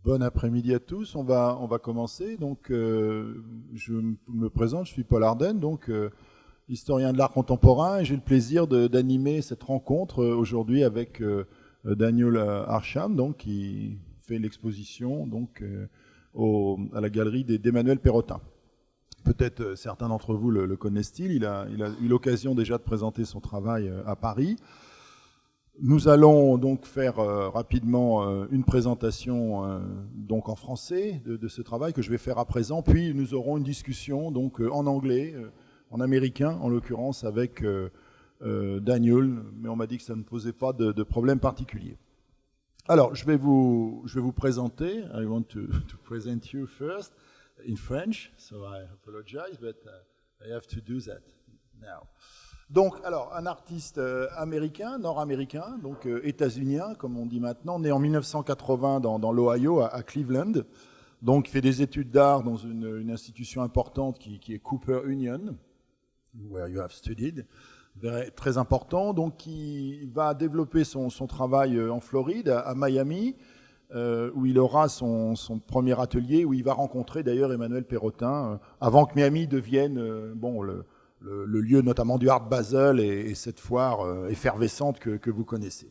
Bon après-midi à tous. On va commencer. Donc, je me présente. Je suis Paul Ardenne, donc historien de l'art contemporain, et j'ai le plaisir d'animer cette rencontre aujourd'hui avec Daniel Arsham, donc qui fait l'exposition donc à la galerie d'Emmanuel Perrotin. Peut-être certains d'entre vous le connaissent-ils. Il a eu l'occasion déjà de présenter son travail à Paris. Nous allons donc faire rapidement une présentation donc en français de ce travail que je vais faire à présent, puis nous aurons une discussion donc en anglais, en américain en l'occurrence avec Daniel, mais on m'a dit que ça ne posait pas de problème particulier. Alors je vais vous présenter. I want to present you first in French, so I apologize, but I have to do that now. Donc, alors, un artiste américain, nord-américain, donc états-unien, comme on dit maintenant, né en 1980 dans l'Ohio, à Cleveland. Donc, il fait des études d'art dans une institution importante qui est Cooper Union, where you have studied, très important. Donc, il va développer son travail en Floride, à Miami, où il aura son premier atelier, où il va rencontrer d'ailleurs Emmanuel Perrotin, avant que Miami devienne, le lieu notamment du Art Basel et cette foire effervescente que vous connaissez.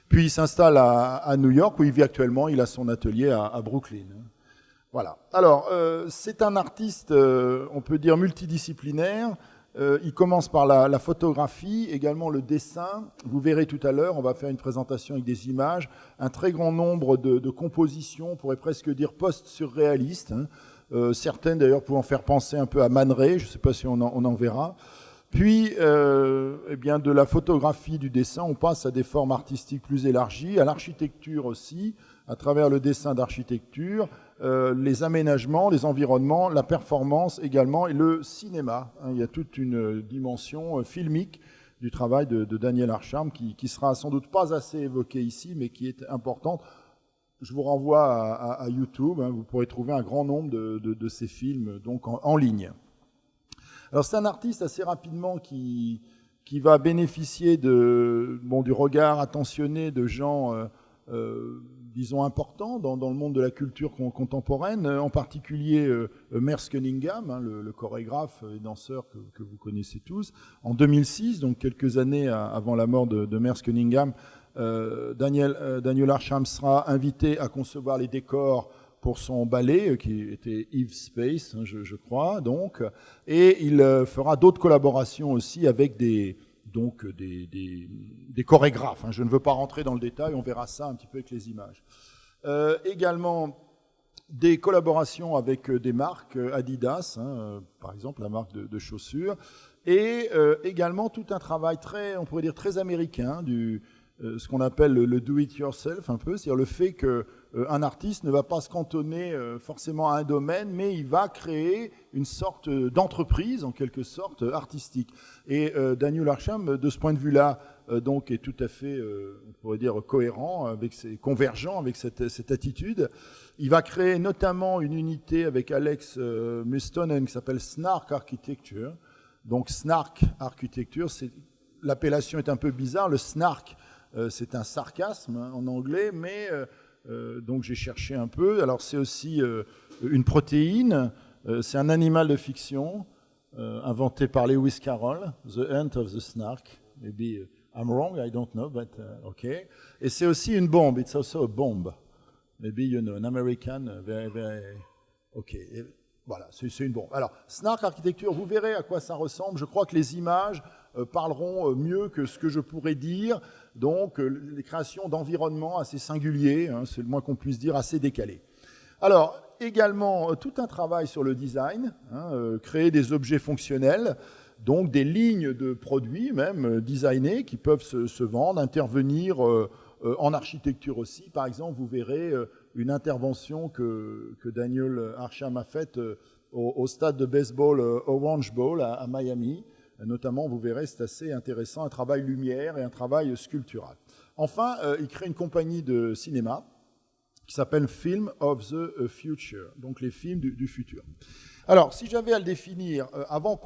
Puis il s'installe à New York où il vit actuellement, il a son atelier à Brooklyn. Voilà. Alors, c'est un artiste, on peut dire, multidisciplinaire. Il commence par la photographie, également le dessin. Vous verrez tout à l'heure, on va faire une présentation avec des images, un très grand nombre de compositions, on pourrait presque dire post-surréalistes, hein. Certaines d'ailleurs pouvant faire penser un peu à Man Ray, je ne sais pas si on en verra. Puis, eh bien, de la photographie, du dessin, on passe à des formes artistiques plus élargies, à l'architecture aussi, à travers le dessin d'architecture, les aménagements, les environnements, la performance également, et le cinéma. Il y a toute une dimension filmique du travail de Daniel Arsham qui sera sans doute pas assez évoquée ici, mais qui est importante. Je vous renvoie à YouTube, hein, vous pourrez trouver un grand nombre de ces films donc en ligne. Alors c'est un artiste assez rapidement qui va bénéficier du regard attentionné de gens, disons, importants dans le monde de la culture contemporaine, en particulier Merce Cunningham, hein, le chorégraphe et danseur que vous connaissez tous. En 2006, donc quelques années avant la mort de Merce Cunningham, Daniel Arsham sera invité à concevoir les décors pour son ballet, qui était Eve Space, hein, je crois, donc, et il fera d'autres collaborations aussi avec des chorégraphes. Hein. Je ne veux pas rentrer dans le détail, on verra ça un petit peu avec les images. Également des collaborations avec des marques Adidas, hein, par exemple la marque de chaussures, et également tout un travail on pourrait dire très américain, ce qu'on appelle le do-it-yourself un peu, c'est-à-dire le fait qu'un artiste ne va pas se cantonner forcément à un domaine, mais il va créer une sorte d'entreprise, en quelque sorte, artistique. Et Daniel Arsham, de ce point de vue-là, donc, est tout à fait, on pourrait dire, cohérent, convergent avec cette attitude. Il va créer notamment une unité avec Alex Mustonen qui s'appelle Snark Architecture. Donc Snark Architecture, l'appellation est un peu bizarre, le snark, c'est un sarcasme hein, en anglais, mais donc j'ai cherché un peu. Alors c'est aussi une protéine, c'est un animal de fiction inventé par Lewis Carroll, The Hunt of the Snark. Maybe I'm wrong, I don't know, but okay. Et c'est aussi une bombe, it's also a bomb. Maybe you know, an American, very, very, okay. Et voilà, c'est une bombe. Alors, Snark Architecture, vous verrez à quoi ça ressemble. Je crois que les images parleront mieux que ce que je pourrais dire. Donc, les créations d'environnements assez singuliers, hein, c'est le moins qu'on puisse dire, assez décalés. Alors, également, tout un travail sur le design, hein, créer des objets fonctionnels, donc des lignes de produits même designés qui peuvent se vendre, intervenir en architecture aussi. Par exemple, vous verrez une intervention que Daniel Arsham a faite au stade de baseball Orange Bowl à Miami. Notamment, vous verrez, c'est assez intéressant, un travail lumière et un travail sculptural. Enfin, il crée une compagnie de cinéma qui s'appelle Film of the Future, donc les films du futur. Alors, si j'avais à le définir, avant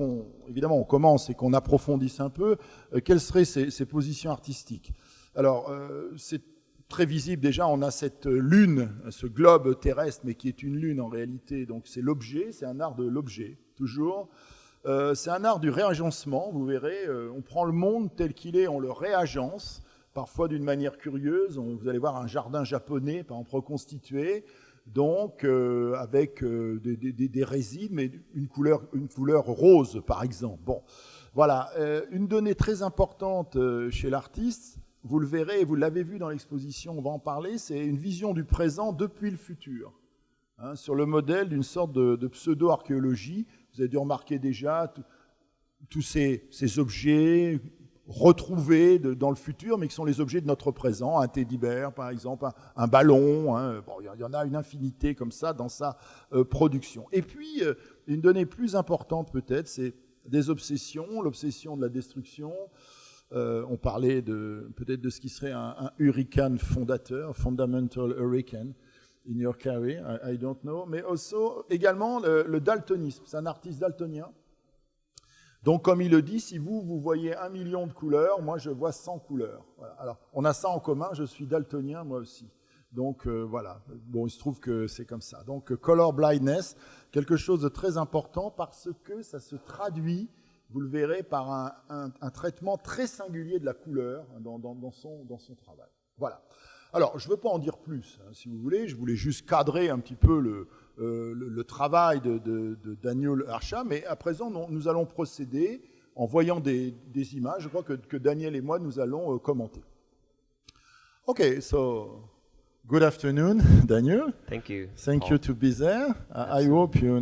évidemment, on commence et qu'on approfondisse un peu, quelles seraient ses positions artistiques? Alors, c'est très visible déjà, on a cette lune, ce globe terrestre, mais qui est une lune en réalité. Donc c'est l'objet, c'est un art de l'objet, toujours. C'est un art du réagencement, vous verrez. On prend le monde tel qu'il est, on le réagence, parfois d'une manière curieuse. Vous allez voir un jardin japonais, par exemple, reconstitué, donc avec des résines, mais une couleur rose, par exemple. Bon, voilà. Une donnée très importante chez l'artiste, vous le verrez, et vous l'avez vu dans l'exposition, on va en parler, c'est une vision du présent depuis le futur, hein, sur le modèle d'une sorte de pseudo-archéologie. Vous avez dû remarquer déjà tous ces objets retrouvés dans le futur, mais qui sont les objets de notre présent, un teddy-bear par exemple, un ballon, hein. Bon, il y en a une infinité comme ça dans sa production. Et puis, une donnée plus importante peut-être, c'est des obsessions, l'obsession de la destruction. On parlait peut-être de ce qui serait un hurricane fondateur, fundamental hurricane in your career, I don't know, mais également le daltonisme. C'est un artiste daltonien. Donc, comme il le dit, si vous voyez 1 million de couleurs, moi je vois 100 couleurs. Voilà. Alors, on a ça en commun, je suis daltonien moi aussi. Donc voilà, bon, il se trouve que c'est comme ça. Donc, color blindness, quelque chose de très important parce que ça se traduit, vous le verrez, par un traitement très singulier de la couleur dans son travail. Voilà. Alors, je ne veux pas en dire plus, hein, si vous voulez. Je voulais juste cadrer un petit peu le travail de Daniel Arsham. Mais à présent, nous allons procéder en voyant des images. Je crois que Daniel et moi, nous allons commenter. OK, so good afternoon, Daniel. Thank you. Thank you to be there. I hope you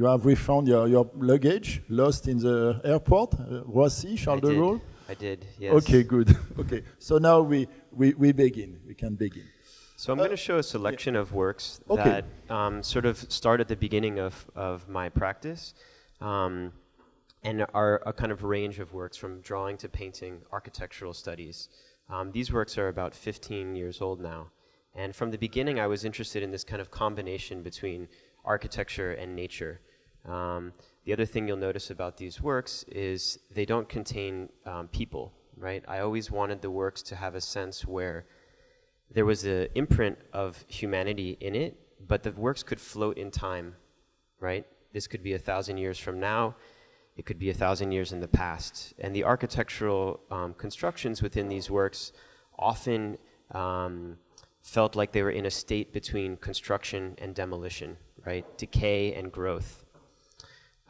have refound your luggage lost in the airport, Roissy, Charles de Gaulle. I did, yes. Okay, good. Okay, so now we begin. We can begin. So I'm going to show a selection of works that sort of start at the beginning of my practice and are a kind of range of works from drawing to painting, architectural studies. These works are about 15 years old now. And from the beginning, I was interested in this kind of combination between architecture and nature. The other thing you'll notice about these works is they don't contain people, right? I always wanted the works to have a sense where there was an imprint of humanity in it, but the works could float in time, right? This could be 1,000 years from now. It could be 1,000 years in the past. And the architectural constructions within these works often felt like they were in a state between construction and demolition, right? Decay and growth.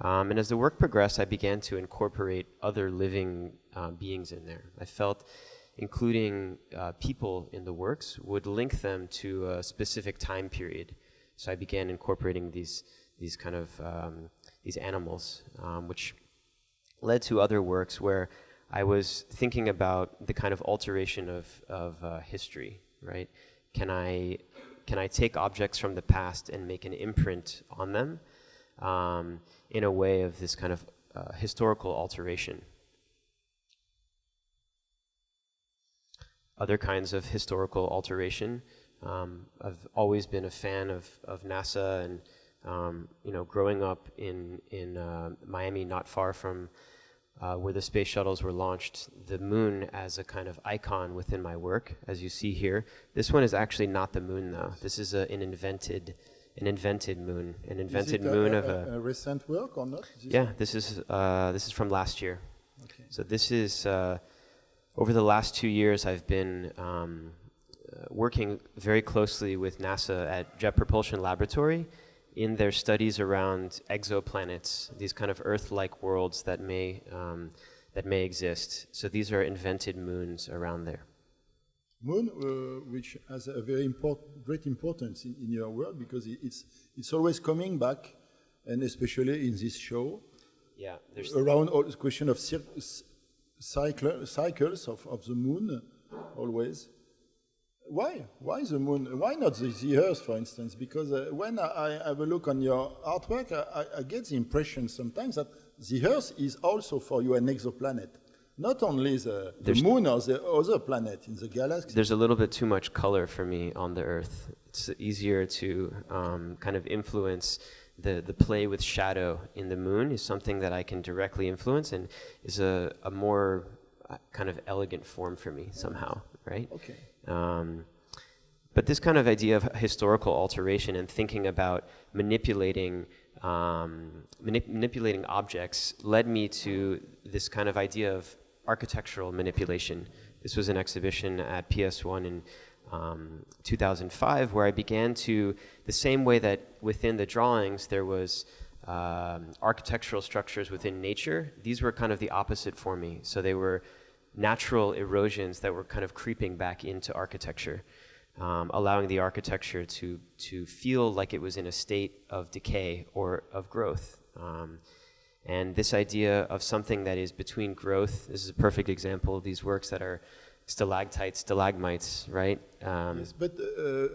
And as the work progressed, I began to incorporate other living beings in there. I felt including people in the works would link them to a specific time period. So I began incorporating these kind of these animals, which led to other works where I was thinking about the kind of alteration of history, right? Can I take objects from the past and make an imprint on them in a way of this kind of historical alteration? Other kinds of historical alteration. I've always been a fan of NASA, and growing up in Miami, not far from where the space shuttles were launched, the moon as a kind of icon within my work, as you see here. This one is actually not the moon, though. This is an invented moon, of a recent work or not? This is from last year. Okay. So this is over the last 2 years, I've been working very closely with NASA at Jet Propulsion Laboratory in their studies around exoplanets, these kind of Earth-like worlds that may exist. So these are invented moons around there. Moon, which has a very great importance in your work because it's always coming back, and especially in this show. Yeah, there's around all the question of cycles of the moon, always. Why the moon? Why not the Earth, for instance? Because when I have a look on your artwork, I get the impression sometimes that the Earth is also for you an exoplanet. Not only the moon or the other planet in the galaxy. There's a little bit too much color for me on the Earth. It's easier to kind of influence the play with shadow in the moon is something that I can directly influence and is a more kind of elegant form for me somehow, right? Okay. But this kind of idea of historical alteration and thinking about manipulating objects led me to this kind of idea of architectural manipulation. This was an exhibition at PS1 in 2005 where I began to, the same way that within the drawings there was architectural structures within nature, these were kind of the opposite for me. So they were natural erosions that were kind of creeping back into architecture, allowing the architecture to feel like it was in a state of decay or of growth. And this idea of something that is between growth, this is a perfect example of these works that are stalactites, stalagmites, right? Yes, but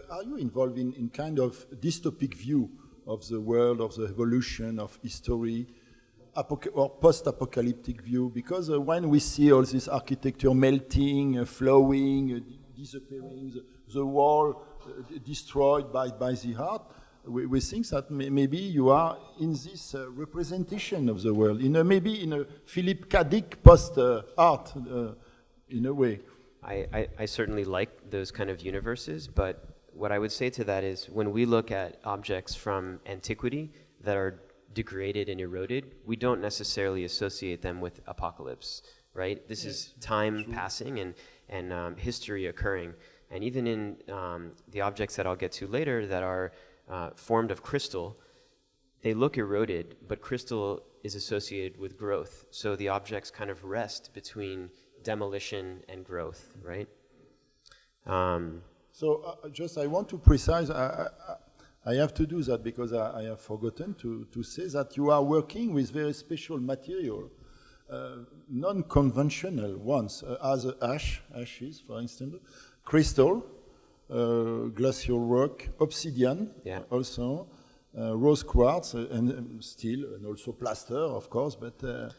are you involved in kind of dystopic view of the world, of the evolution, of history, or post-apocalyptic view? Because when we see all this architecture melting, flowing, disappearing, the wall destroyed by the art, we think that maybe you are in this representation of the world, maybe in a Philip K. Dick post-art, in a way. I certainly like those kind of universes, but what I would say to that is when we look at objects from antiquity that are degraded and eroded, we don't necessarily associate them with apocalypse, right? This is time passing and history occurring. And even in the objects that I'll get to later that are formed of crystal, they look eroded, but crystal is associated with growth. So the objects kind of rest between demolition and growth, right? So just I want to precise, I have to do that because I have forgotten to say that you are working with very special material, non-conventional ones, as ashes, for instance, crystal, glacial rock, obsidian, also, rose quartz, and steel, and also plaster, of course, but...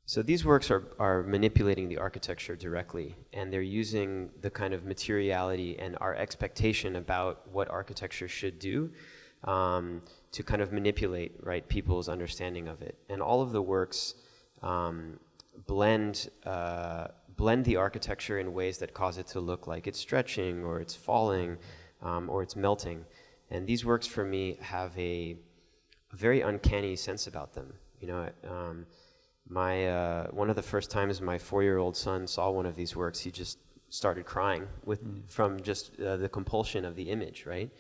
So these works are manipulating the architecture directly, and they're using the kind of materiality and our expectation about what architecture should do to kind of manipulate, right, people's understanding of it. And all of the works blend the architecture in ways that cause it to look like it's stretching or it's falling or it's melting. And these works for me have a very uncanny sense about them. You know, one of the first times my 4-year-old son saw one of these works, he just started crying from just the compulsion of the image, right?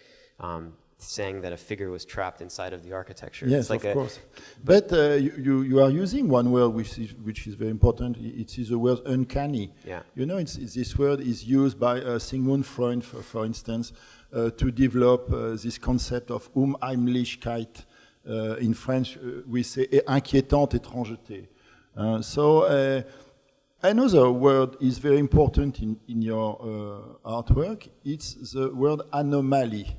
Saying that a figure was trapped inside of the architecture. Yes, of course. But you are using one word which is very important. It is the word uncanny. Yeah. You know, this word is used by Sigmund Freud, for instance, to develop this concept of Unheimlichkeit. In French, we say inquiétante étrangeté. So another word is very important in your artwork. It's the word anomaly.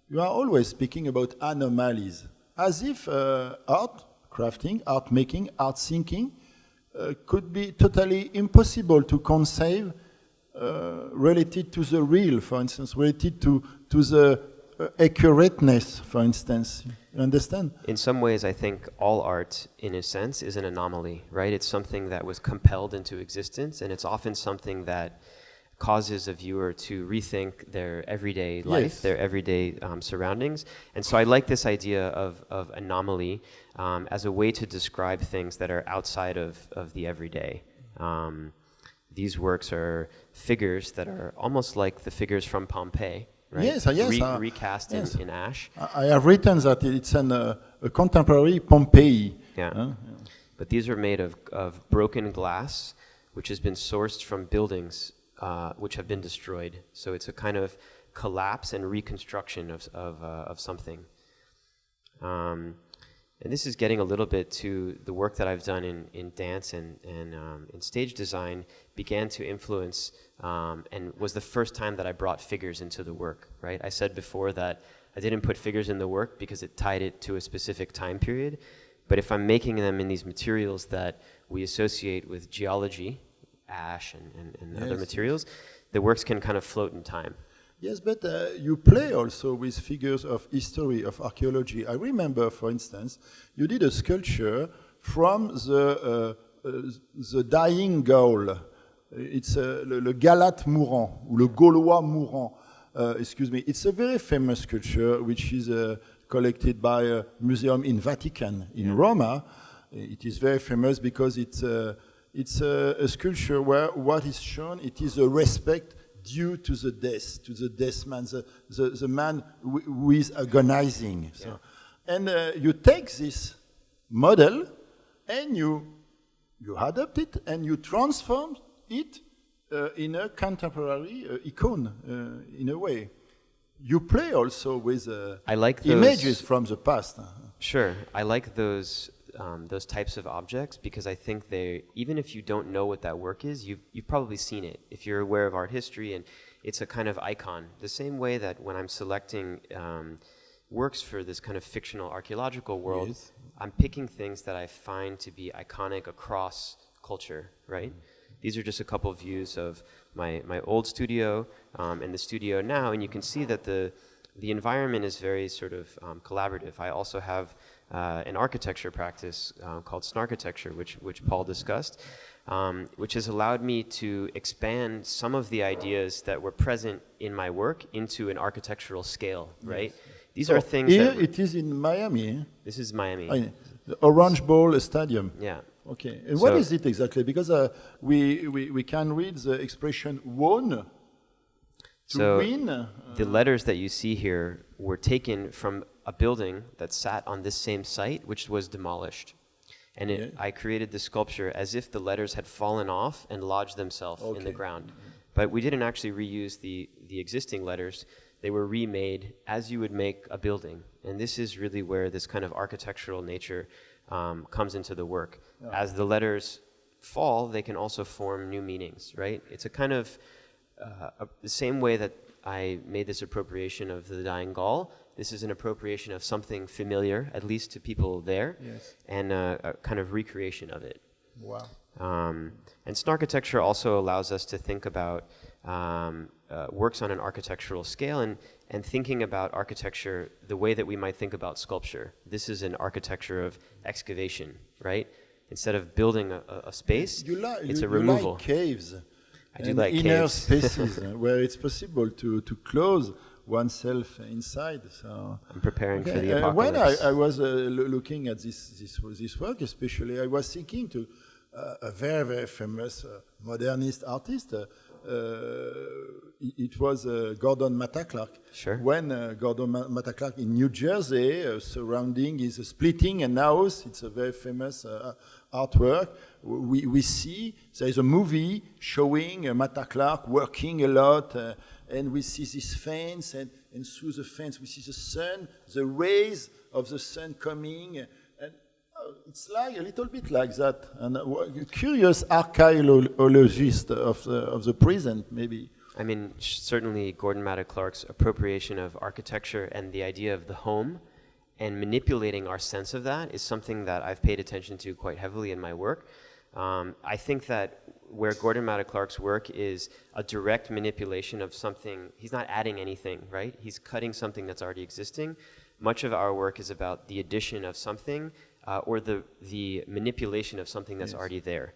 You are always speaking about anomalies, as if art crafting, art making, art thinking could be totally impossible to conceive related to the real, for instance, related to the accurateness, for instance. You understand? In some ways, I think all art, in a sense, is an anomaly, right? It's something that was compelled into existence, and it's often something that causes a viewer to rethink their everyday life, their everyday surroundings. And so I like this idea of anomaly as a way to describe things that are outside of the everyday. These works are figures that are almost like the figures from Pompeii, right? Yes. Recast in ash. I have written that it's a contemporary Pompeii. Yeah. But these are made of broken glass, which has been sourced from buildings which have been destroyed. So it's a kind of collapse and reconstruction of something. And this is getting a little bit to the work that I've done in dance and in stage design began to influence and was the first time that I brought figures into the work, right? I said before that I didn't put figures in the work because it tied it to a specific time period. But if I'm making them in these materials that we associate with geology, ash and other materials, the works can kind of float in time. Yes, but you play also with figures of history, of archaeology. I remember, for instance, you did a sculpture from the dying goal It's le Galate mourant, ou le Gaulois mourant. Excuse me. It's a very famous sculpture which is collected by a museum in Vatican, in Roma. It is very famous because it's a sculpture where what is shown, it is a respect due to the death man, the man who is agonizing. So, and you take this model and you adapt it and you transform it in a contemporary icon in a way. You play also with I like images from the past. Sure, I like those types of objects because I think they, even if you don't know what that work is, you've probably seen it. If you're aware of art history, and it's a kind of icon. The same way that when I'm selecting works for this kind of fictional archaeological world, yes, I'm picking things that I find to be iconic across culture, right? These are just a couple of views of my old studio and the studio now, and you can see that the environment is very sort of collaborative. I also have an architecture practice called Snark Architecture, which Paul discussed, which has allowed me to expand some of the ideas that were present in my work into an architectural scale, right? Yes. These are things here it is in Miami. This is Miami. The Orange Bowl Stadium. Yeah. Okay. And what is it exactly? Because we can read the expression won. So the letters that you see here were taken from a building that sat on this same site, which was demolished. And I created this sculpture as if the letters had fallen off and lodged themselves in the ground. But we didn't actually reuse the existing letters. They were remade as you would make a building. And this is really where this kind of architectural nature comes into the work. Yeah. As the letters fall, they can also form new meanings, right? It's a kind of the same way that I made this appropriation of the dying Gaul. This is an appropriation of something familiar, at least to people there, yes, and a kind of recreation of it. Wow. And Snark Architecture also allows us to think about works on an architectural scale and thinking about architecture the way that we might think about sculpture. This is an architecture of excavation, right? Instead of building a space, it's a removal. You like caves. I do like inner caves. spaces where it's possible to close oneself inside. So I'm preparing for the apocalypse. When I was looking at this work, especially, I was thinking to a very, very famous modernist artist. It was Gordon Matta Clark. Sure. When Gordon Matta Clark in New Jersey, surrounding is splitting a house. It's a very famous artwork. We see there is a movie showing Matta Clark working a lot, and we see this fence, and through the fence we see the sun, the rays of the sun coming. It's like a little bit like that, and a curious archaeologist of the present, maybe. I mean, certainly Gordon Matta Clark's appropriation of architecture and the idea of the home and manipulating our sense of that is something that I've paid attention to quite heavily in my work. I think that where Gordon Matta Clark's work is a direct manipulation of something, he's not adding anything, right? He's cutting something that's already existing. Much of our work is about the addition of something or the manipulation of something that's already there.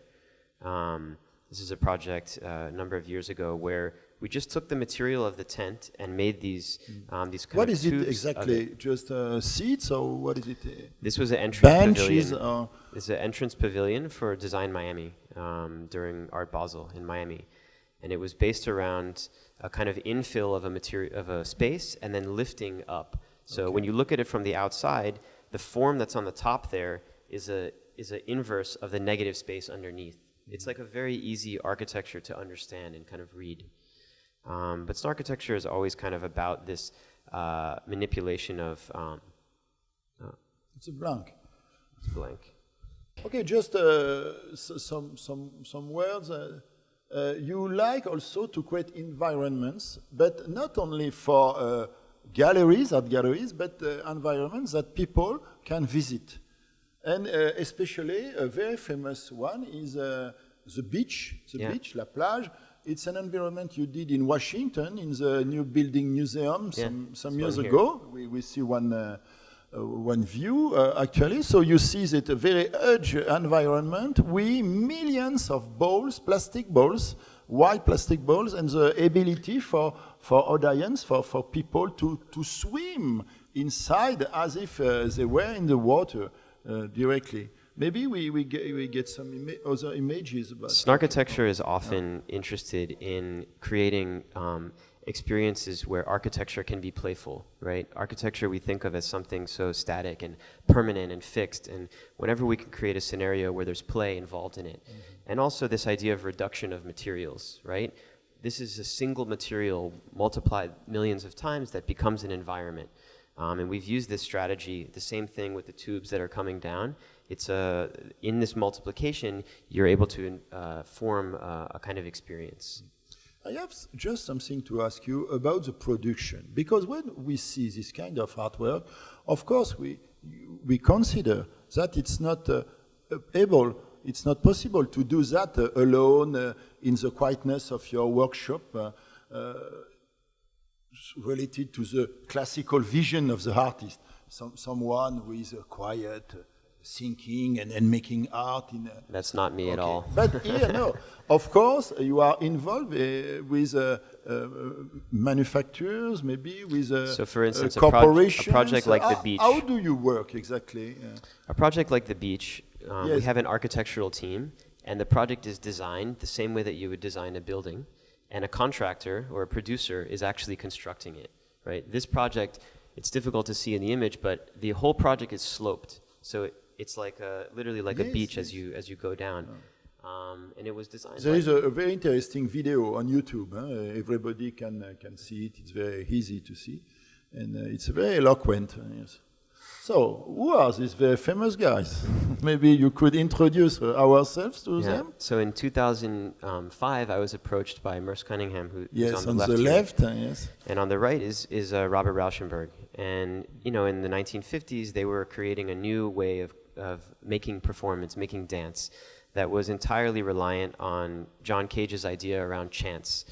This is a project a number of years ago where we just took the material of the tent and made these kind what of is it exactly? Just seats, or what is it? This was an entrance benches, pavilion. It's an entrance pavilion for Design Miami during Art Basel in Miami, and it was based around a kind of infill of a space and then lifting up. So when you look at it from the outside, the form that's on the top there is an inverse of the negative space underneath. It's like a very easy architecture to understand and kind of read. But Snark Architecture is always kind of about this manipulation of... it's a blank. It's blank. Okay, just some words. You like also to create environments, but not only for art galleries, but environments that people can visit. And especially a very famous one is the beach, beach, La Plage. It's an environment you did in Washington, in the New Building Museum some years ago. We see one one view, actually. So you see that a very urgent environment with millions of balls, plastic balls, white plastic balls, and the ability for audience, for people to swim inside as if they were in the water directly. Maybe we get some other images about Snark Architecture is often interested in creating experiences where architecture can be playful, right? Architecture we think of as something so static and permanent and fixed, and whenever we can create a scenario where there's play involved in it. And also this idea of reduction of materials, right? This is a single material multiplied millions of times that becomes an environment. And we've used this strategy, the same thing with the tubes that are coming down. It's in this multiplication, you're able to form a kind of experience. I have just something to ask you about the production, because when we see this kind of artwork, of course we consider that it's not it's not possible to do that alone in the quietness of your workshop, related to the classical vision of the artist, someone who is quiet, thinking and making art in a... That's not me at all. But here, no. Of course, you are involved with manufacturers, maybe with so for instance, corporations. A project like the beach. How do you work exactly? A project like the beach, Yes. we have an architectural team, and the project is designed the same way that you would design a building, and a contractor or a producer is actually constructing it, right? This project, it's difficult to see in the image, but the whole project is sloped. So it's like literally like a beach as you go down, and it was designed. There is a very interesting video on YouTube. Everybody can see it. It's very easy to see, and it's very eloquent. Yes. So, who are these very famous guys? Maybe you could introduce ourselves to them. So in 2005, I was approached by Merce Cunningham, who's on the left. Yes. And on the right is Robert Rauschenberg. And in the 1950s, they were creating a new way of making performance, making dance, that was entirely reliant on John Cage's idea around chance.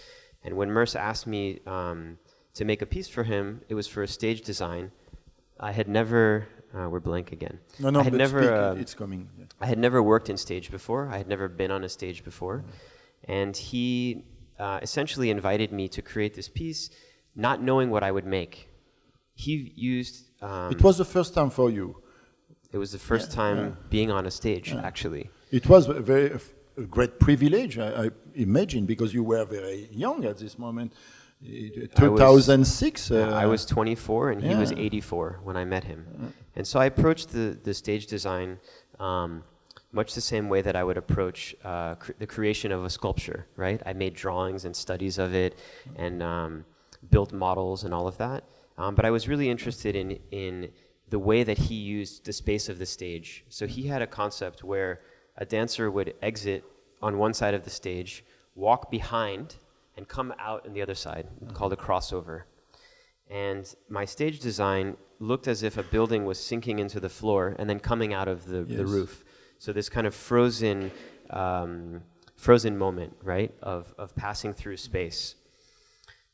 And when Merce asked me to make a piece for him, it was for a stage design. I had never, we're blank again. No, I had never, it's coming. Yeah. I had never worked in stage before. I had never been on a stage before. And he essentially invited me to create this piece, not knowing what I would make. He used... it was the first time for you. It was the first time being on a stage, actually. It was a great privilege, I imagine, because you were very young at this moment. 2006. I was 24 and he was 84 when I met him. And so I approached the stage design much the same way that I would approach the creation of a sculpture, right? I made drawings and studies of it and built models and all of that. But I was really interested in the way that he used the space of the stage. So he had a concept where a dancer would exit on one side of the stage, walk behind, and come out on the other side, called a crossover. And my stage design looked as if a building was sinking into the floor and then coming out of the roof. So this kind of frozen moment, right, of passing through space.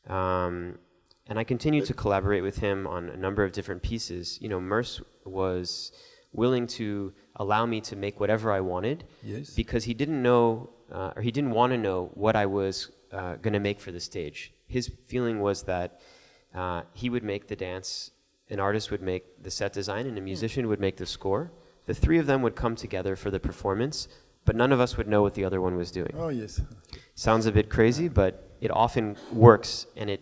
And I continued to collaborate with him on a number of different pieces. Merce was willing to allow me to make whatever I wanted because he didn't know, or he didn't want to know what I was going to make for the stage. His feeling was that he would make the dance, an artist would make the set design, and a musician would make the score. The three of them would come together for the performance, but none of us would know what the other one was doing. Oh, yes. Sounds a bit crazy, but it often works, and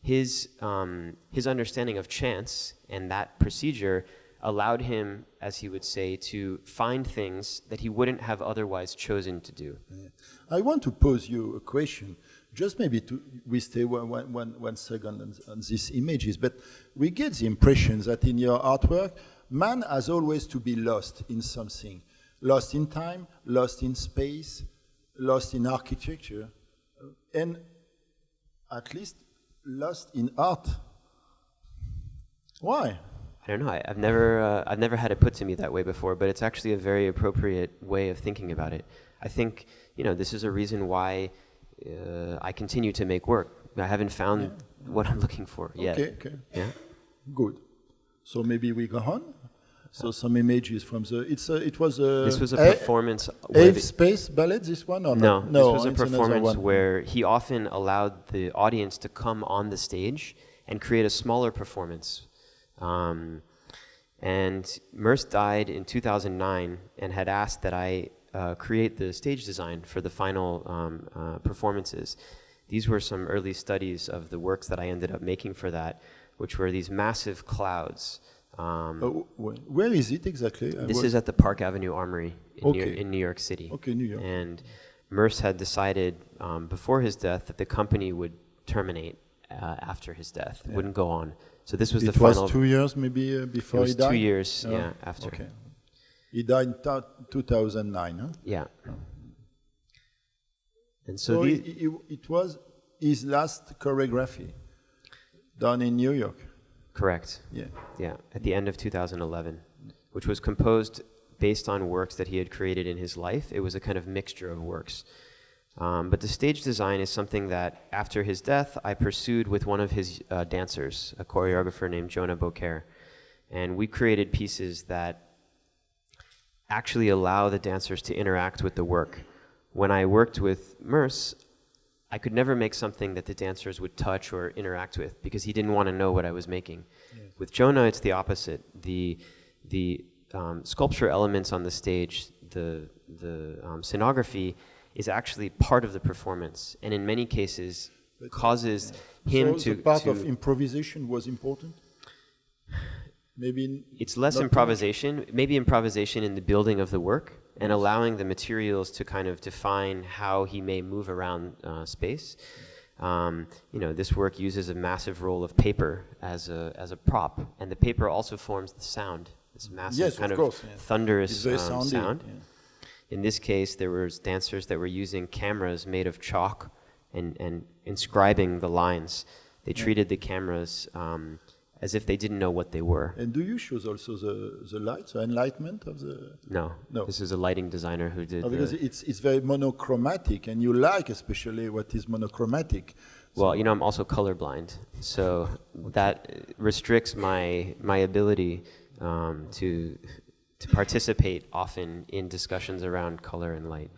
his understanding of chance and that procedure allowed him, as he would say, to find things that he wouldn't have otherwise chosen to do. Yeah. I want to pose you a question, just maybe we stay one second on these images, but we get the impression that in your artwork, man has always to be lost in something. Lost in time, lost in space, lost in architecture, and at least lost in art. Why? I don't know. I've never had it put to me that way before, but it's actually a very appropriate way of thinking about it. I think this is a reason why I continue to make work. I haven't found what I'm looking for yet. Okay. Yeah. Good. So maybe we go on. So some images from the. It was This was a performance. Ave Space Ballet. This one or no, not? this was a performance where he often allowed the audience to come on the stage and create a smaller performance. And Merce died in 2009 and had asked that I create the stage design for the final performances. These were some early studies of the works that I ended up making for that, which were these massive clouds. Where is it exactly? This is at the Park Avenue Armory in New York City. Okay, New York. And Merce had decided before his death that the company would terminate after his death. It wouldn't go on. So this was the final. It was 2 years maybe before he died? It was 2 years, after. Okay. He died in 2009, huh? Yeah. And so it was his last choreography done in New York. Correct. Yeah, at the end of 2011, which was composed based on works that he had created in his life. It was a kind of mixture of works. But the stage design is something that, after his death, I pursued with one of his dancers, a choreographer named Jonah Beaucaire. And we created pieces that actually allow the dancers to interact with the work. When I worked with Merce, I could never make something that the dancers would touch or interact with because he didn't want to know what I was making. Yes. With Jonah, it's the opposite. The sculpture elements on the stage, the scenography, is actually part of the performance, and in many cases causes him to... So the part of improvisation was important? Maybe it's less improvisation, maybe improvisation in the building of the work and allowing the materials to kind of define how he may move around space. This work uses a massive roll of paper as a prop, and the paper also forms the sound, this massive thunderous sound. Yeah. In this case, there were dancers that were using cameras made of chalk and inscribing the lines. They treated the cameras as if they didn't know what they were. And do you choose also the light, the enlightenment of the... No. This is a lighting designer who did because it's very monochromatic, and you like especially what is monochromatic. Well, I'm also colorblind, so that restricts my ability to participate often in discussions around color and light.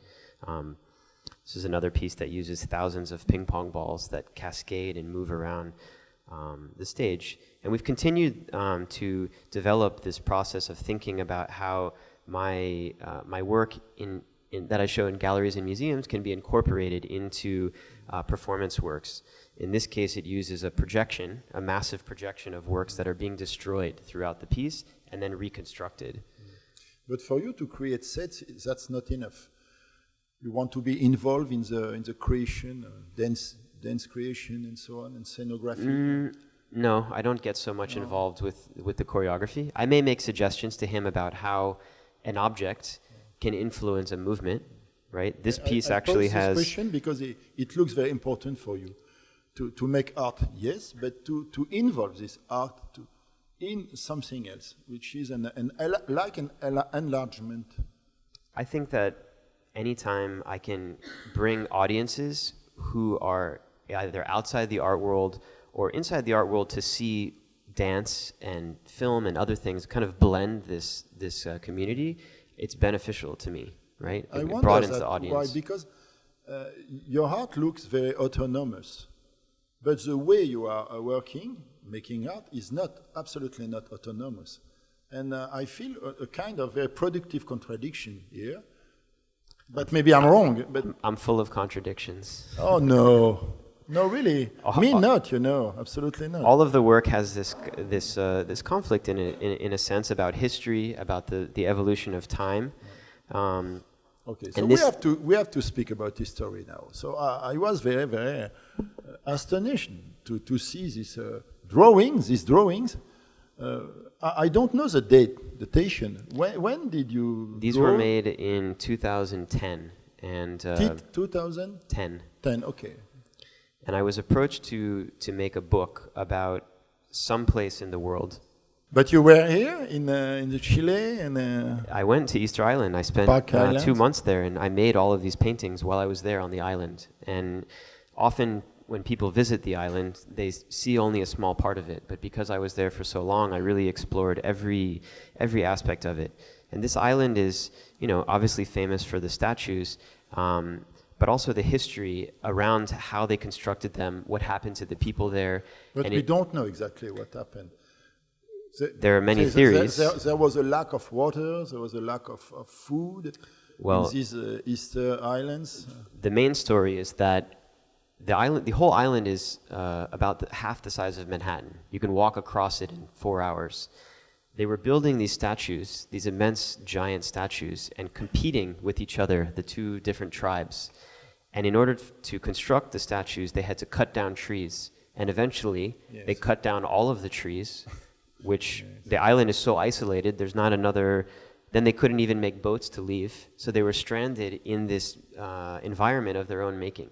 This is another piece that uses thousands of ping pong balls that cascade and move around the stage. And we've continued to develop this process of thinking about how my work that I show in galleries and museums can be incorporated into performance works. In this case, it uses a massive projection of works that are being destroyed throughout the piece and then reconstructed. But for you to create sets, that's not enough. You want to be involved in the creation, dance creation, and so on, and scenography. No, I don't get so much involved with the choreography. I may make suggestions to him about how an object can influence a movement. Right? This piece actually has. This question because it looks very important for you to make art, yes, but to involve this art in something else, which is an enlargement. I think that anytime I can bring audiences who are either outside the art world or inside the art world to see dance and film and other things, kind of blend this community, it's beneficial to me, right? It broadens the audience. Why? Because your art looks very autonomous, but the way you are working, making art, is absolutely not autonomous. And I feel a kind of very productive contradiction here. But maybe I'm wrong. But I'm full of contradictions. Oh, no. No, really. Me not, absolutely not. All of the work has this conflict in a sense about history, about the evolution of time. Okay, so we have to speak about history now. So I was very, very astonished to see these drawings. I don't know the datation. When did you? These were made in 2010 and 2010. 10, okay. And I was approached to make a book about some place in the world. But you were here in the Chile, and I went to Easter Island. I spent 2 months there, and I made all of these paintings while I was there on the island. And often, when people visit the island, they see only a small part of it. But because I was there for so long, I really explored every aspect of it. And this island is, obviously famous for the statues, but also the history around how they constructed them, what happened to the people there. But we don't know exactly what happened. There are many theories. There was a lack of water, there was a lack of food in these Easter islands. The main story is that the whole island is about half the size of Manhattan. You can walk across it in 4 hours. They were building these statues, these immense giant statues, and competing with each other, the two different tribes. And in order to construct the statues, they had to cut down trees. And eventually, they cut down all of the trees, which the island is so isolated, there's not another. Then they couldn't even make boats to leave. So they were stranded in this environment of their own making.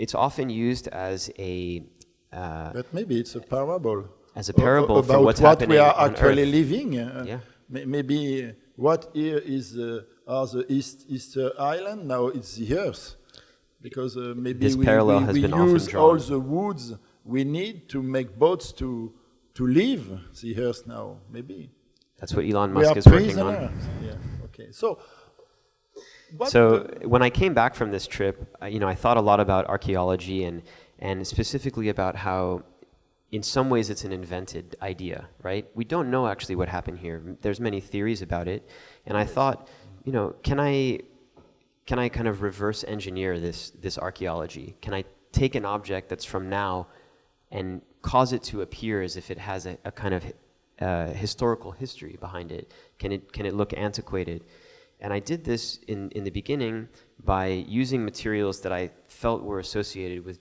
It's often used as a... but maybe it's a parable. As a parable about for what's what happening we are on actually Earth. living. Maybe what here are the Easter Island, now it's the Earth. Because maybe This parallel has been often use drawn. all the woods we need to make boats to leave the Earth now, maybe. That's what Elon We Musk are is working on. prisoners. Yeah, okay. So when I came back from this trip, I thought a lot about archaeology and specifically about how in some ways it's an invented idea, right? We don't know actually what happened here. There's many theories about it. And I thought, can I kind of reverse engineer this archaeology? Can I take an object that's from now and cause it to appear as if it has a kind of historical history behind it? Can it look antiquated? And I did this in the beginning by using materials that I felt were associated with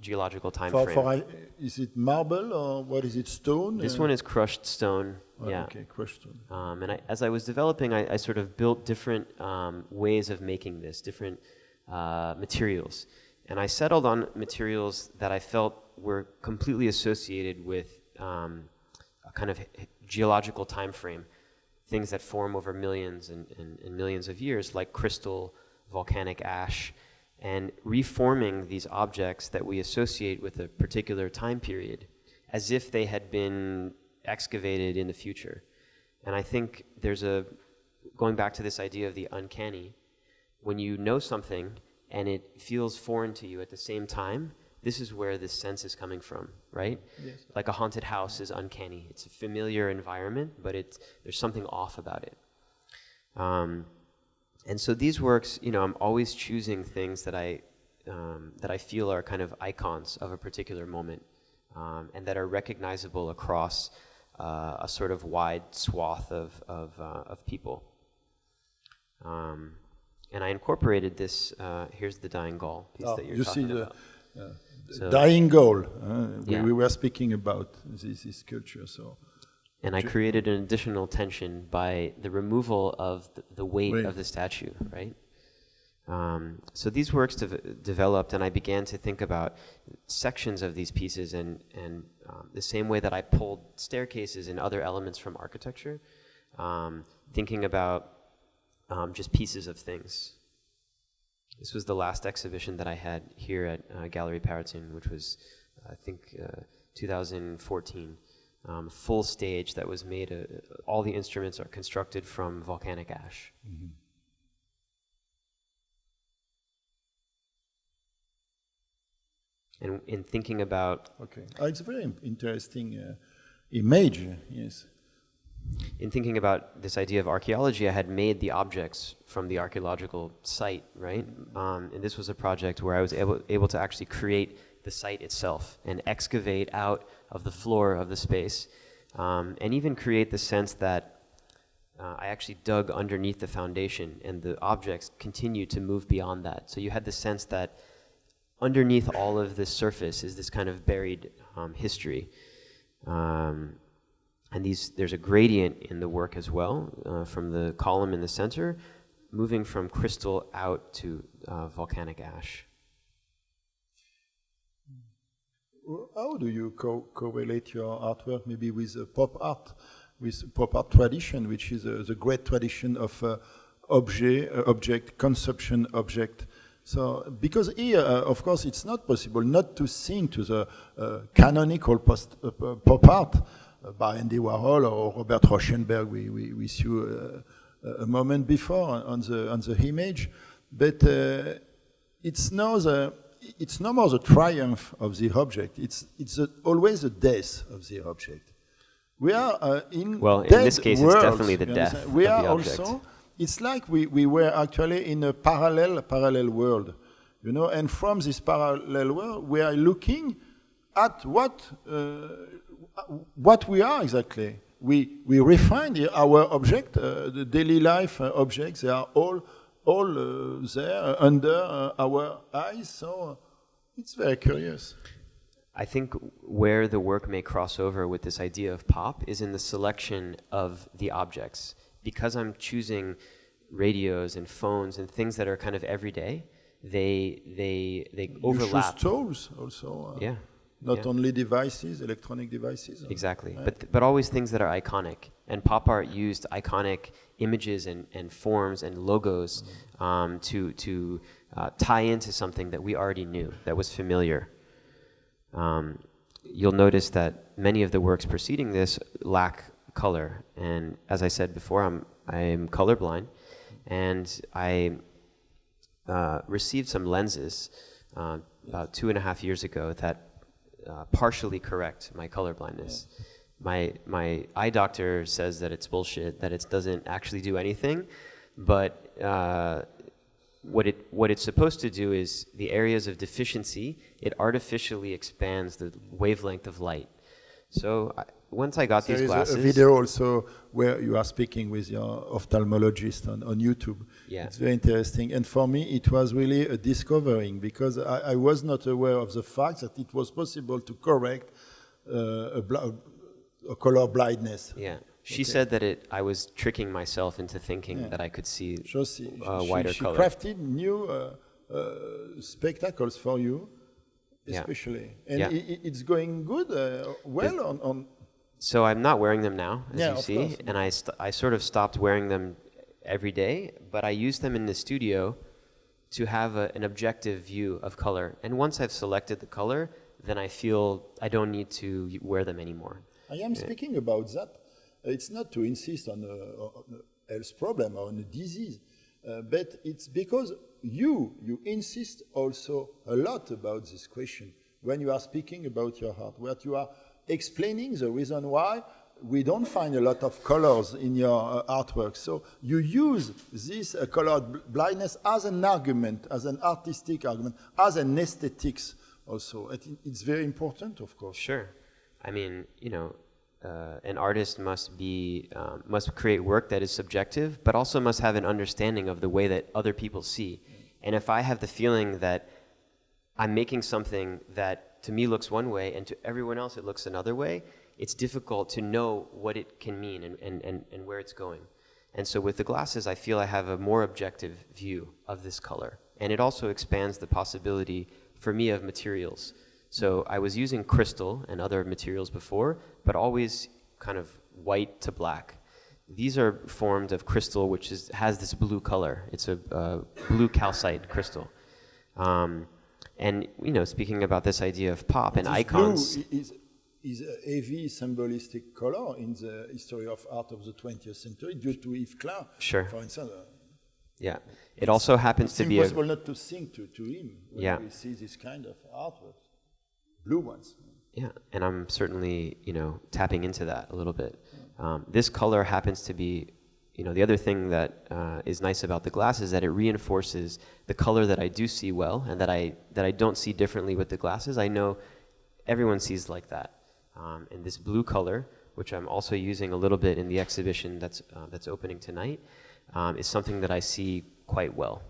geological time frame. Is it marble or what is it, stone? This one is crushed stone. Yeah. Okay, crushed stone. And as I was developing, I sort of built different ways of making this, different materials. And I settled on materials that I felt were completely associated with a kind of geological time frame, things that form over millions and millions of years, like crystal, volcanic ash, and reforming these objects that we associate with a particular time period as if they had been excavated in the future. And I think going back to this idea of the uncanny, when you know something and it feels foreign to you at the same time, this is where this sense is coming from, right? Yes. Like a haunted house is uncanny. It's a familiar environment, but there's something off about it. And so these works, I'm always choosing things that I feel are kind of icons of a particular moment, and that are recognizable across a sort of wide swath of people. And I incorporated this. Here's the dying Gaul piece that you're talking about. The dying Gaul. We were speaking about this sculpture, so. And I created an additional tension by the removal of the weight of the statue, right? So these works developed, and I began to think about sections of these pieces, and the same way that I pulled staircases and other elements from architecture, thinking about just pieces of things. This was the last exhibition that I had here at Gallery Perrotin, which was, I think, 2014. Full stage that was made, all the instruments are constructed from volcanic ash. Mm-hmm. And in thinking about... Okay. It's a very interesting image, yes. In thinking about this idea of archaeology, I had made the objects from the archaeological site, right? And this was a project where I was able to actually create the site itself and excavate out of the floor of the space, and even create the sense that I actually dug underneath the foundation and the objects continued to move beyond that. So you had the sense that underneath all of this surface is this kind of buried history. And there's a gradient in the work as well, from the column in the center, moving from crystal out to volcanic ash. How do you correlate your artwork maybe with pop art tradition, which is the great tradition of object conception, object So, because here, of course, it's not possible not to think to the canonical pop art by Andy Warhol or Robert Rauschenberg. We saw a moment before on the image, but it's no more the triumph of the object. It's always the death of the object. We are in this case, worlds, it's definitely the death we of are the object. Also. It's like we were actually in a parallel world, and from this parallel world, we are looking at what we are exactly. We refine our object, the daily life objects. They are all there under our eyes. So it's very curious. I think where the work may cross over with this idea of pop is in the selection of the objects. Because I'm choosing radios and phones and things that are kind of everyday, they overlap. You choose tools also. Yeah. Not only devices, electronic devices. Exactly, but always things that are iconic. And pop art used iconic images and forms and logos to tie into something that we already knew, that was familiar. You'll notice that many of the works preceding this lack color, and as I said before, I'm colorblind, and I received some lenses about 2.5 years ago that partially correct my color blindness. My eye doctor says that it's bullshit, that it doesn't actually do anything, but what it's supposed to do is the areas of deficiency, it artificially expands the wavelength of light. So once I got these glasses... There is a video also where you are speaking with your ophthalmologist on YouTube. Yeah. It's very interesting. And for me, it was really a discovering, because I was not aware of the fact that it was possible to correct a color blindness. Yeah. She said that I was tricking myself into thinking that I could see wider color. She crafted new spectacles for you, especially. And it's going good, on... So I'm not wearing them now, as you see, course. and I sort of stopped wearing them every day, but I use them in the studio to have an objective view of color. And once I've selected the color, then I feel I don't need to wear them anymore. I am speaking about that. It's not to insist on a health problem or on a disease, but it's because you insist also a lot about this question when you are speaking about your art, where you are explaining the reason why we don't find a lot of colors in your artwork. So you use this color blindness as an argument, as an artistic argument, as an aesthetics also. It's very important, of course. Sure. I mean, an artist must create work that is subjective, but also must have an understanding of the way that other people see. And if I have the feeling that I'm making something that to me looks one way and to everyone else it looks another way, it's difficult to know what it can mean and where it's going. And so with the glasses, I feel I have a more objective view of this color. And it also expands the possibility for me of materials. So I was using crystal and other materials before, but always kind of white to black. These are formed of crystal, which has this blue color. It's a blue calcite crystal. And speaking about this idea of pop and icons, blue is a heavy symbolistic color in the history of art of the 20th century due to Yves Klein, for instance. Yeah, it also happens to be It's impossible not to think to him when we see this kind of artwork. Blue ones. Yeah, and I'm certainly, tapping into that a little bit. This color happens to be, the other thing that is nice about the glass is that it reinforces the color that I do see well and that I don't see differently with the glasses. I know everyone sees like that. And this blue color, which I'm also using a little bit in the exhibition that's opening tonight, is something that I see quite well.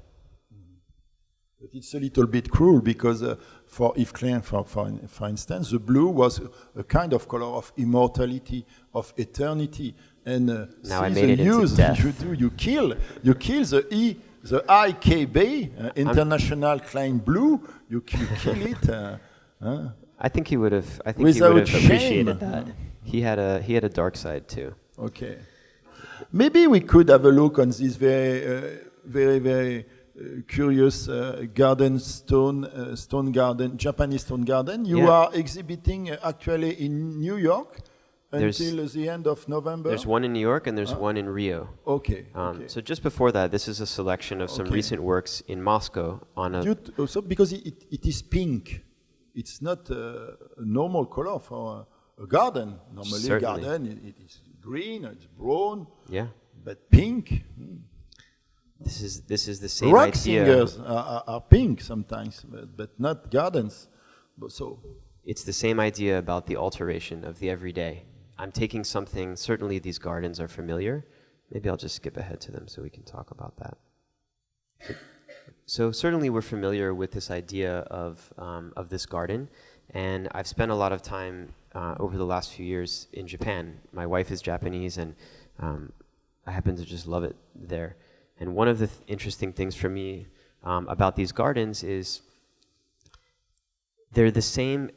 But it's a little bit cruel because for Yves Klein, for instance, the blue was a kind of color of immortality, of eternity. And now I made it into death. You kill the IKB, International Klein Blue. You kill it. I think he would have. I think he would have appreciated that. He had a dark side too. Okay. Maybe we could have a look on this very, very, very curious garden stone garden, Japanese stone garden. You are exhibiting actually in New York until the end of November. There's one in New York and there's one in Rio. Okay. So just before that, this is a selection of some recent works in Moscow on a... Also because it is pink. It's not a normal color for a garden. Normally a garden, it is green, it's brown. Yeah. But pink... This is the same Rock idea. singers are pink sometimes, but not gardens. It's the same idea about the alteration of the everyday. I'm taking something, certainly these gardens are familiar. Maybe I'll just skip ahead to them so we can talk about that. So certainly we're familiar with this idea of this garden, and I've spent a lot of time over the last few years in Japan. My wife is Japanese, and I happen to just love it there. And one of the interesting things for me about these gardens is they're the same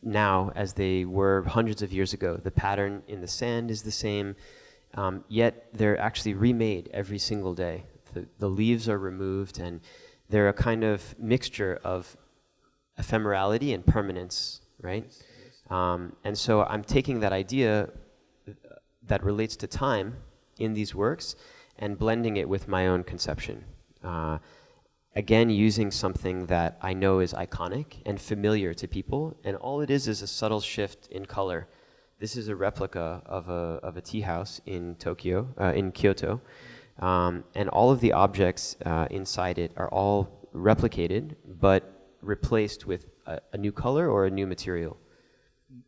now as they were hundreds of years ago. The pattern in the sand is the same, yet they're actually remade every single day. The leaves are removed, and they're a kind of mixture of ephemerality and permanence, right? And so I'm taking that idea that relates to time in these works and blending it with my own conception. Again, using something that I know is iconic and familiar to people, and all it is a subtle shift in color. This is a replica of a tea house in Kyoto, and all of the objects inside it are all replicated, but replaced with a new color or a new material.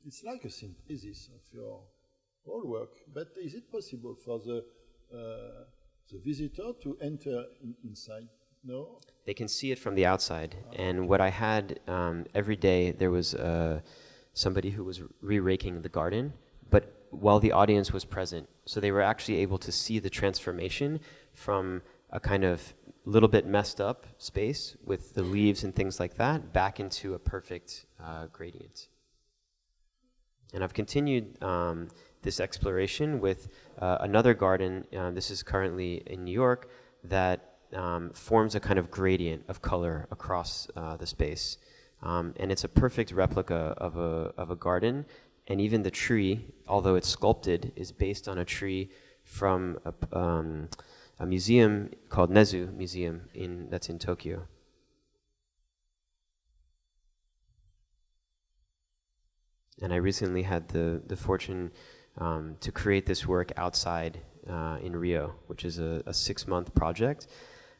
It's like a synthesis of your whole work, but is it possible for the visitor to enter inside? No? They can see it from the outside. And what I had every day, there was somebody who was re-raking the garden, but while the audience was present. So they were actually able to see the transformation from a kind of little bit messed up space with the leaves and things like that back into a perfect gradient. And I've continued this exploration with another garden, this is currently in New York, that forms a kind of gradient of color across the space. And it's a perfect replica of a garden, and even the tree, although it's sculpted, is based on a tree from a museum called Nezu Museum that's in Tokyo. And I recently had the fortune to create this work outside in Rio, which is a 6-month project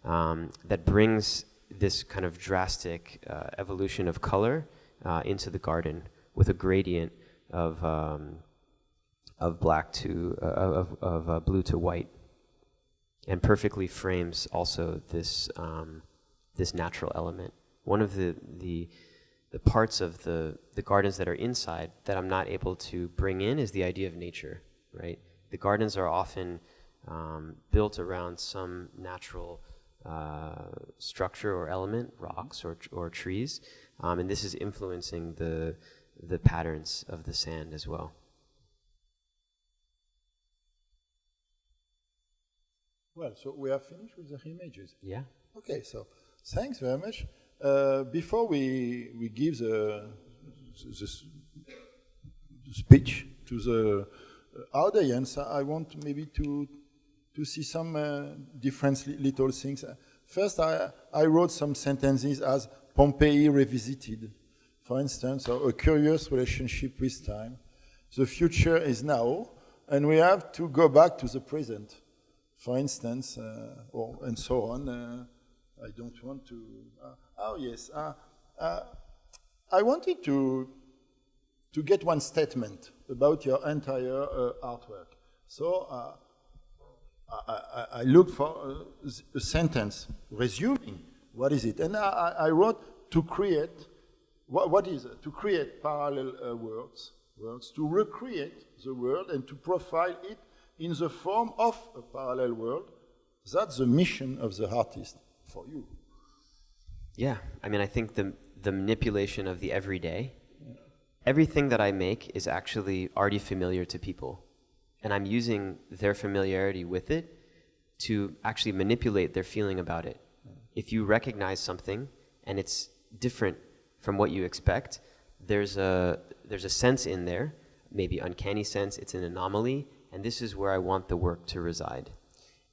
that brings this kind of drastic evolution of color into the garden with a gradient of black to of blue to white, and perfectly frames also this this natural element. One of the parts of the gardens that are inside that I'm not able to bring in is the idea of nature, right? The gardens are often built around some natural structure or element, rocks or trees, and this is influencing the patterns of the sand as well. Well, so we are finished with the images. Yeah. Okay, so thanks very much. Before we give the speech to the audience, I want maybe to see some different little things. First, I wrote some sentences as Pompeii revisited. For instance, a curious relationship with time. The future is now, and we have to go back to the present. For instance, and so on. I don't want to... I wanted to get one statement about your entire artwork. So I looked for a sentence resuming what is it. And I wrote to create, what is it? To create parallel worlds, to recreate the world and to profile it in the form of a parallel world. That's the mission of the artist for you. Yeah, I mean, I think the manipulation of the everyday, everything that I make is actually already familiar to people. And I'm using their familiarity with it to actually manipulate their feeling about it if you recognize something and it's different from what you expect, there's a sense in there, maybe uncanny sense, it's an anomaly, and this is where I want the work to reside.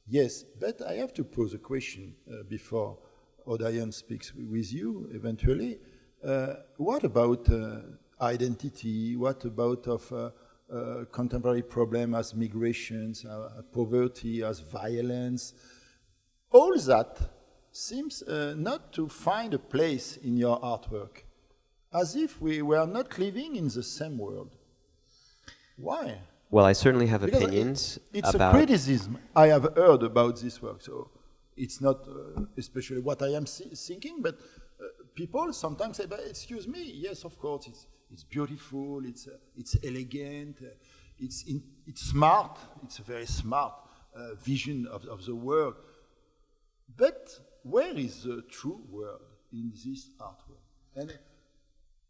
Yes, but I have to pose a question before Ardenne speaks with you eventually. What about identity? What about contemporary problem as migrations, poverty, as violence? All that seems not to find a place in your artwork, as if we were not living in the same world. Why? Well, I certainly have Because opinions it's about... a criticism I have heard about this work, so it's not especially what I am thinking, but people sometimes say, but excuse me, yes, of course, it's beautiful, it's elegant, it's smart, it's a very smart vision of the world. But where is the true world in this artwork?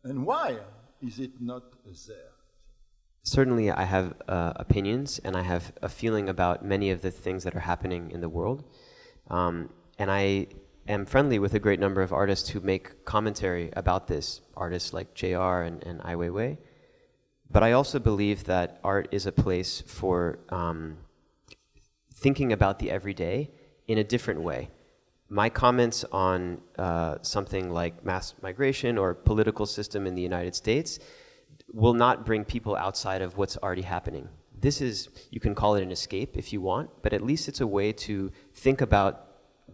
And why is it not there? Certainly I have opinions, and I have a feeling about many of the things that are happening in the world. And I am friendly with a great number of artists who make commentary about this, artists like JR and Ai Weiwei. But I also believe that art is a place for thinking about the everyday in a different way. My comments on something like mass migration or political system in the United States will not bring people outside of what's already happening. This is, you can call it an escape if you want, but at least it's a way to think about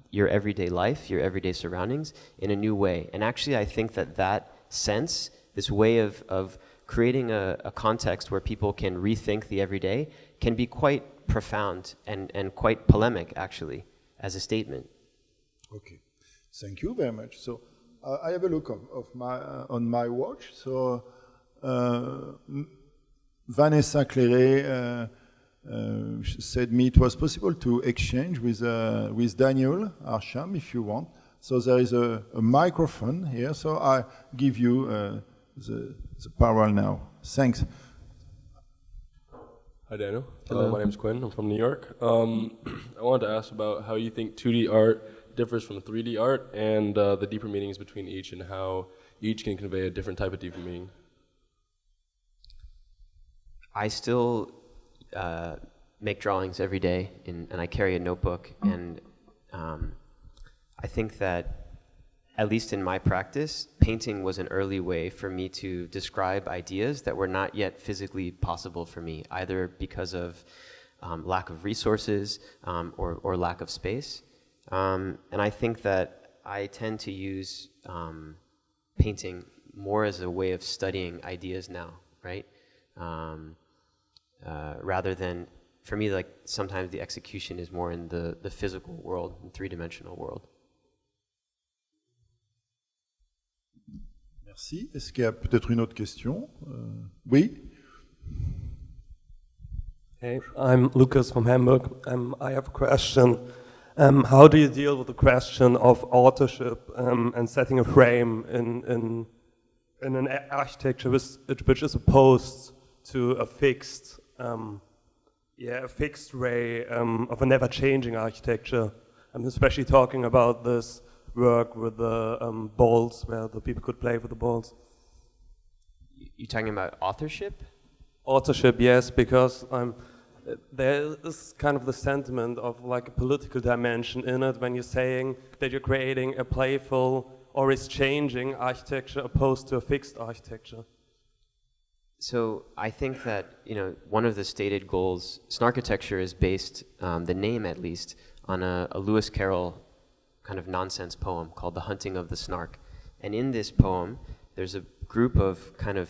your everyday life, your everyday surroundings in a new way. And actually I think that sense, this way of creating a context where people can rethink the everyday can be quite profound and quite polemic actually as a statement. Okay, thank you very much. So I have a look on my watch. So Vanessa Claret said me it was possible to exchange with Daniel Arsham if you want. So there is a microphone here. So I give you the power now. Thanks. Hi Daniel. My name is Quinn. I'm from New York. I wanted to ask about how you think 2D art differs from 3D art and the deeper meanings between each and how each can convey a different type of deeper meaning. I still make drawings every day, and I carry a notebook, and I think that, at least in my practice, painting was an early way for me to describe ideas that were not yet physically possible for me, either because of lack of resources or lack of space. And I think that I tend to use painting more as a way of studying ideas now, right? Rather than, for me, like sometimes the execution is more in the physical world, in three-dimensional world. Merci. Est-ce qu'il y a peut-être une autre question? Oui. Hey, I'm Lucas from Hamburg. I have a question. How do you deal with the question of authorship and setting a frame in an architecture which is opposed to a fixed ray of a never-changing architecture? I'm especially talking about this work with the balls, where the people could play with the balls. You talking about authorship? Authorship, yes, because there is kind of the sentiment of like a political dimension in it when you're saying that you're creating a playful or is changing architecture opposed to a fixed architecture. So I think that, one of the stated goals, Snark Architecture is based, the name at least, on a Lewis Carroll kind of nonsense poem called The Hunting of the Snark. And in this poem, there's a group of kind of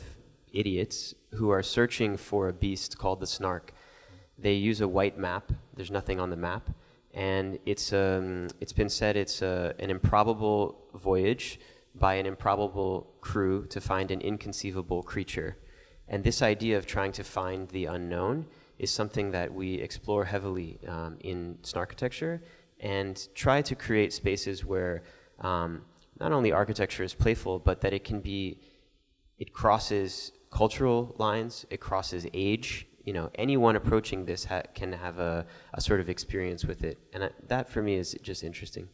idiots who are searching for a beast called the snark. They use a white map. There's nothing on the map. And it's been said it's an improbable voyage by an improbable crew to find an inconceivable creature. And this idea of trying to find the unknown is something that we explore heavily in Snark Architecture, and try to create spaces where not only architecture is playful, but that it crosses cultural lines, it crosses age. Anyone approaching this can have a sort of experience with it. And that for me is just interesting.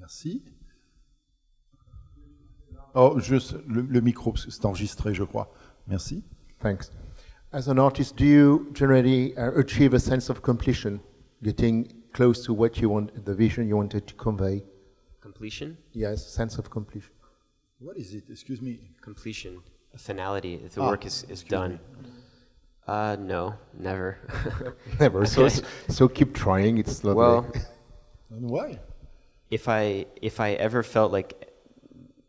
Merci. Oh, juste le micro, parce que c'est enregistré, je crois. Merci. Thanks. As an artist, do you generally achieve a sense of completion, getting close to what you want, the vision you wanted to convey? Completion? Yes, sense of completion. What is it? Excuse me. Completion, a finality, if the work is done. No, never. Never. So keep trying. It's lovely. Well, And why? if I ever felt like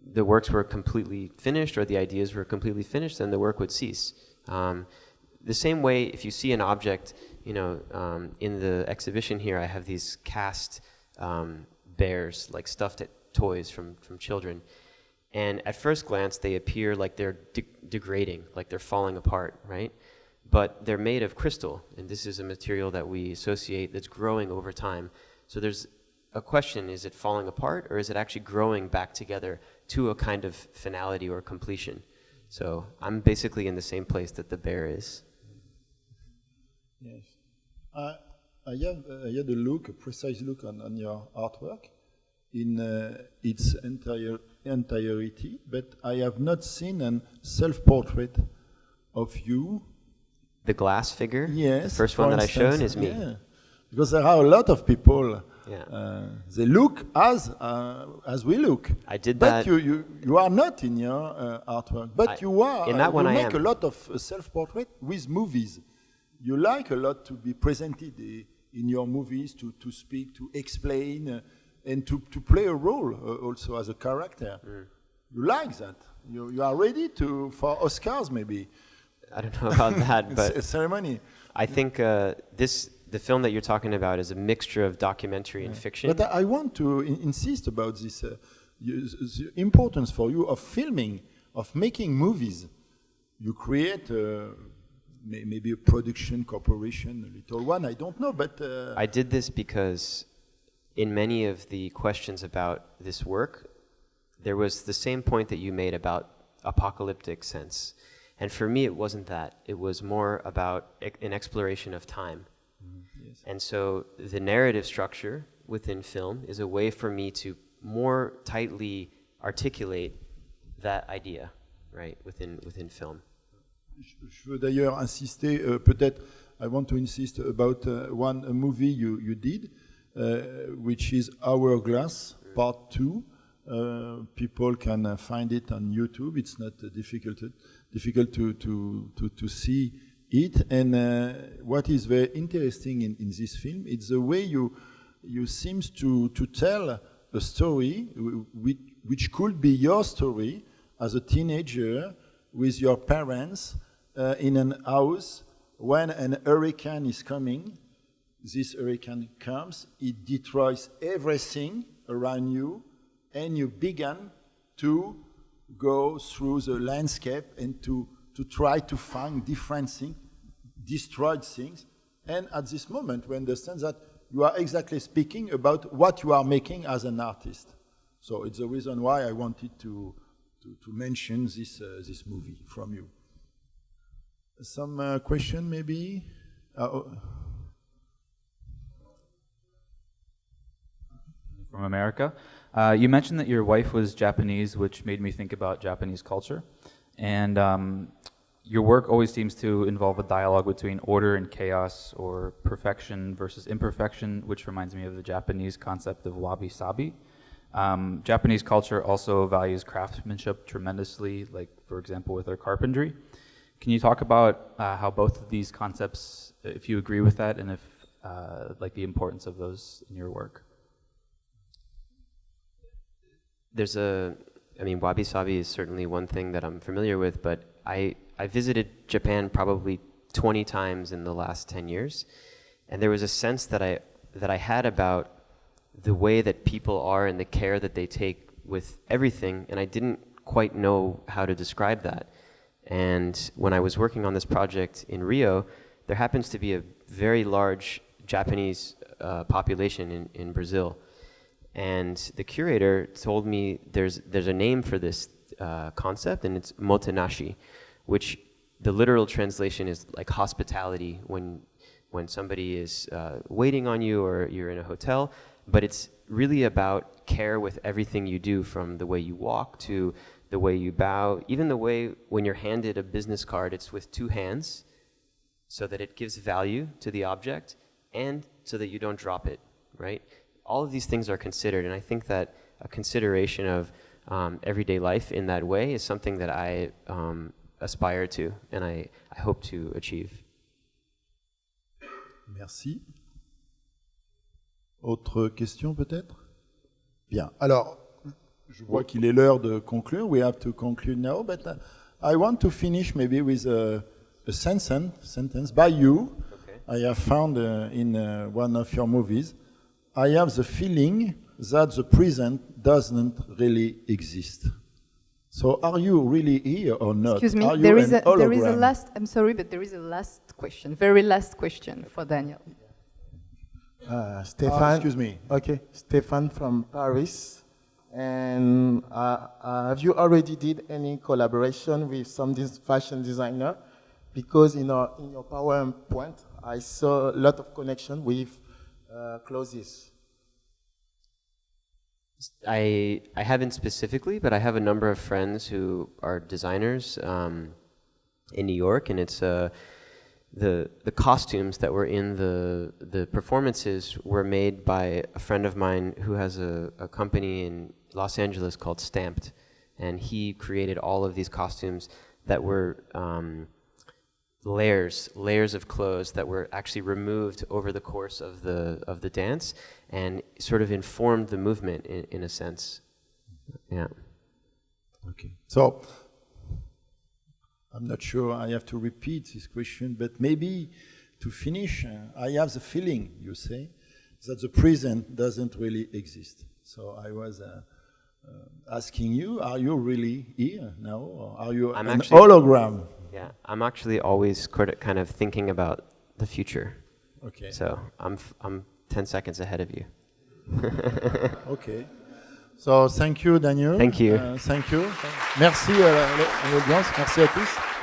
the works were completely finished or the ideas were completely finished, then the work would cease. The same way, if you see an object, in the exhibition here, I have these cast bears, like stuffed toys from children. And at first glance, they appear like they're degrading, like they're falling apart, right? But they're made of crystal, and this is a material that we associate that's growing over time. So there's a question, is it falling apart, or is it actually growing back together to a kind of finality or completion? So I'm basically in the same place that the bear is. Yes. I had a precise look on your artwork in its entirety, but I have not seen a self-portrait of you. The glass figure? Yes. The first one that I've shown is me. Yeah. Because there are a lot of people. Yeah. They look as we look. I did but that. you are not in your artwork. But you are. In that one, you I make am. a lot of self-portrait with movies. You like a lot to be presented in your movies, to speak, to explain, and to play a role also as a character. You like that. You are ready for Oscars maybe. I don't know about that, but a ceremony. I think the film that you're talking about is a mixture of documentary and fiction. But I want to insist about this the importance for you of filming, of making movies. You create maybe a production corporation, a little one, I don't know, but... I did this because in many of the questions about this work, there was the same point that you made about apocalyptic sense. And for me, it wasn't that. It was more about an exploration of time. Yes. And so the narrative structure within film is a way for me to more tightly articulate that idea, right, within film. Je veux d'ailleurs insister, peut-être, I want to insist about one movie you did, which is Hourglass, Part 2. People can find it on YouTube. It's not difficult to see it. And what is very interesting in this film, it's the way you seems to tell a story which could be your story as a teenager with your parents in an house when an hurricane is coming. This hurricane comes, it destroys everything around you, and you begin to go through the landscape and to try to find different things, destroyed things. And at this moment, we understand that you are exactly speaking about what you are making as an artist. So it's the reason why I wanted to mention this movie from you. Some question maybe? From America. You mentioned that your wife was Japanese, which made me think about Japanese culture. And your work always seems to involve a dialogue between order and chaos, or perfection versus imperfection, which reminds me of the Japanese concept of wabi-sabi. Japanese culture also values craftsmanship tremendously, like, for example, with their carpentry. Can you talk about how both of these concepts, if you agree with that, and if like the importance of those in your work? Wabi-sabi is certainly one thing that I'm familiar with, but I visited Japan probably 20 times in the last 10 years, and there was a sense that I had about the way that people are and the care that they take with everything, and I didn't quite know how to describe that. And when I was working on this project in Rio, there happens to be a very large Japanese population in Brazil. And the curator told me there's a name for this concept, and it's motenashi, which the literal translation is like hospitality when somebody is waiting on you or you're in a hotel. But it's really about care with everything you do, from the way you walk to the way you bow, even the way when you're handed a business card, it's with two hands so that it gives value to the object and so that you don't drop it, right? All of these things are considered, and I think that a consideration of everyday life in that way is something that I aspire to and I hope to achieve. Merci. Autre question peut-être? Bien. Alors, je vois qu'il est l'heure de conclure. We have to conclude now, but I want to finish maybe with a sentence by you. Okay. I have found in one of your movies. I have the feeling that the present doesn't really exist. So, are you really here or not? Excuse me. Are you There is an hologram? a last. I'm sorry, but there is a last question. Very last question for Daniel. Stéphane. Excuse me. Okay, Stéphane from Paris. And have you already did any collaboration with some fashion designer? Because in your PowerPoint, I saw a lot of connection with clothes. I haven't specifically, but I have a number of friends who are designers in New York, and it's the costumes that were in the performances were made by a friend of mine who has a company in Los Angeles called Stamped, and he created all of these costumes that were layers of clothes that were actually removed over the course of the dance, and sort of informed the movement in a sense. Yeah. Okay. So, I'm not sure I have to repeat this question, but maybe to finish, I have the feeling, you say, that the present doesn't really exist. So I was asking you, are you really here now, or are you an hologram? Yeah, I'm actually always kind of thinking about the future. Okay. So I'm 10 seconds ahead of you. Okay. So thank you, Daniel. Thank you. Thank you. Merci à l'audience. Merci à tous.